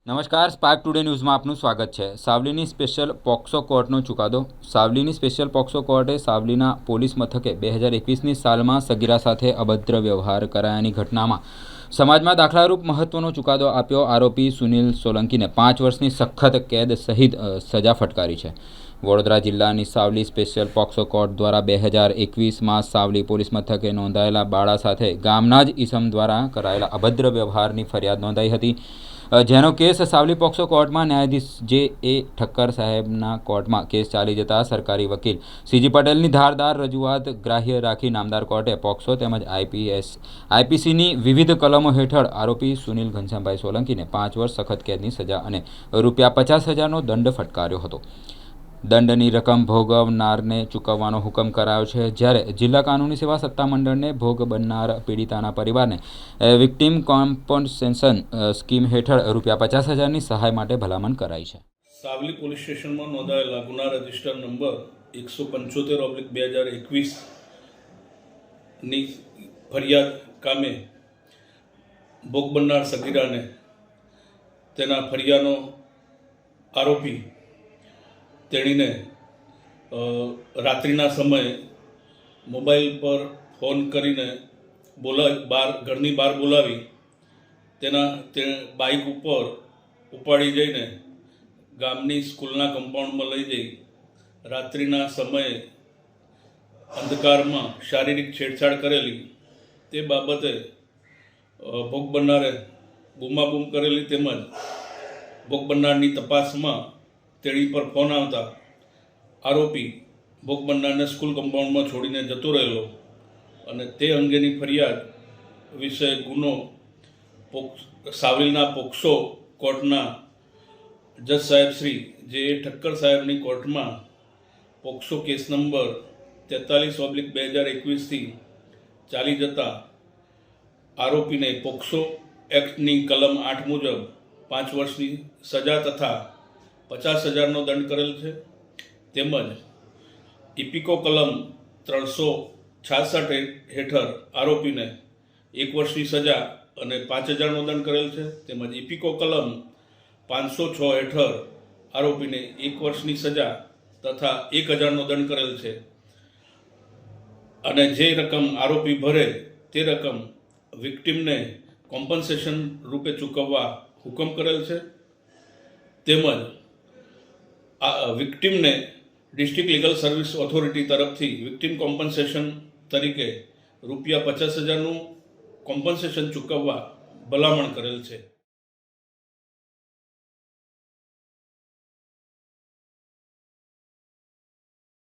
નમસ્કાર, spark today ન્યૂઝમાં આપનું સ્વાગત છે। સાવલીની સ્પેશિયલ પોક્સો કોર્ટનો ચુકાદો। સાવલીની સ્પેશિયલ પોક્સો કોર્ટે સાવલીના પોલીસ મથકે 2021ની સાલમાં સગીરા સાથે અભદ્ર વ્યવહાર કરાયાની ઘટનામાં સમાજમાં દાખલારૂપ મહત્વનો ચુકાદો આપ્યો। આરોપી સુનિલ સોલંકીને 5 વર્ષની સખત કેદ સહિત સજા ફટકારી છે। વડોદરા જિલ્લાની સાવલી સ્પેશિયલ પોક્સો કોર્ટ દ્વારા 2021માં સાવલી પોલીસ મથકે નોંધાયેલા બાળા સાથે ગામના જ ઈસમ દ્વારા કરાયેલા અભદ્ર વ્યવહારની ફરિયાદ નોંધાઈ હતી, જેનો કેસ સાવલી પોક્સો કોર્ટમાં ન્યાયાધીશ જે.એ. ઠક્કર સાહેબના કોર્ટમાં કેસ ચાલી જતા સરકારી વકીલ સીજી પટેલની ધારદાર રજૂઆત ગ્રાહ્ય રાખી નામદાર કોર્ટે પોક્સો તેમજ આઈપીસીની વિવિધ કલમો હેઠળ આરોપી સુનિલ ઘનશ્યામભાઈ સોલંકીને 5 વર્ષ સખત કેદની સજા અને ₹50,000નો દંડ ફટકાર્યો હતો। દંડની રકમ ભોગવનારને ચૂકવવાનો હુકમ કરાયો છે, જ્યારે જિલ્લા કાનૂની સેવા સત્તામંડળને ભોગ બનનાર પીડિતાના પરિવારને વિક્ટિમ કોમ્પન્સેશન સ્કીમ હેઠળ ₹50,000ની સહાય માટે ભલામણ કરાઈ છે। સાવલી પોલીસ સ્ટેશનમાં નોંધાયેલા ગુના રજિસ્ટર નંબર 175/2021 ની ફરિયાદ કામે ભોગ બનનાર સગીરાને તેના ફરિયાદનો આરોપી તેણીને રાત્રિના સમયે મોબાઈલ પર ફોન કરીને ઘરની બહાર બોલાવી તે બાઇક ઉપર ઉપાડી જઈને ગામની સ્કૂલના કમ્પાઉન્ડમાં લઈ જઈ રાત્રિના સમયે અંધકારમાં શારીરિક છેડછાડ કરેલી તે બાબતે ભોગ બનનારે બૂમાબૂમ કરેલી, તેમજ ભોગ બનનારની તપાસમાં તેણી પર ફોન આવતા આરોપી ભોગ બનનારને સ્કૂલ કમ્પાઉન્ડમાં છોડીને જતો રહેલો અને તે અંગેની ફરિયાદ વિશે ગુનો સાવલીના પોક્સો કોર્ટના જજ સાહેબ શ્રી જે.એ. ઠક્કર સાહેબની કોર્ટમાં પોક્સો કેસ નંબર 43/2021થી ચાલી જતા આરોપીને પોક્સો એક્ટની કલમ 8 મુજબ 5 વર્ષની સજા તથા ₹50,000નો દંડ કરેલ છે, તેમજ ઇપિકો કલમ 366 હેઠળ આરોપીને 1 વર્ષની સજા અને ₹5,000નો દંડ કરેલ છે, તેમજ ઇપિકો કલમ 506 હેઠળ આરોપીને 1 વર્ષની સજા તથા ₹1,000નો દંડ કરેલ છે અને જે રકમ આરોપી ભરે તે રકમ વિક્ટિમને કોમ્પન્સેશન રૂપે ચૂકવવા હુકમ કરેલ છે, તેમજ વિક્ટિમને ડિસ્ટ્રિક્ટ લીગલ સર્વિસ ઓથોરિટી તરફથી વિક્ટિમ કોમ્પન્સેશન તરીકે ₹50,000નું કોમ્પન્સેશન ચૂકવવા ભલામણ કરેલ છે।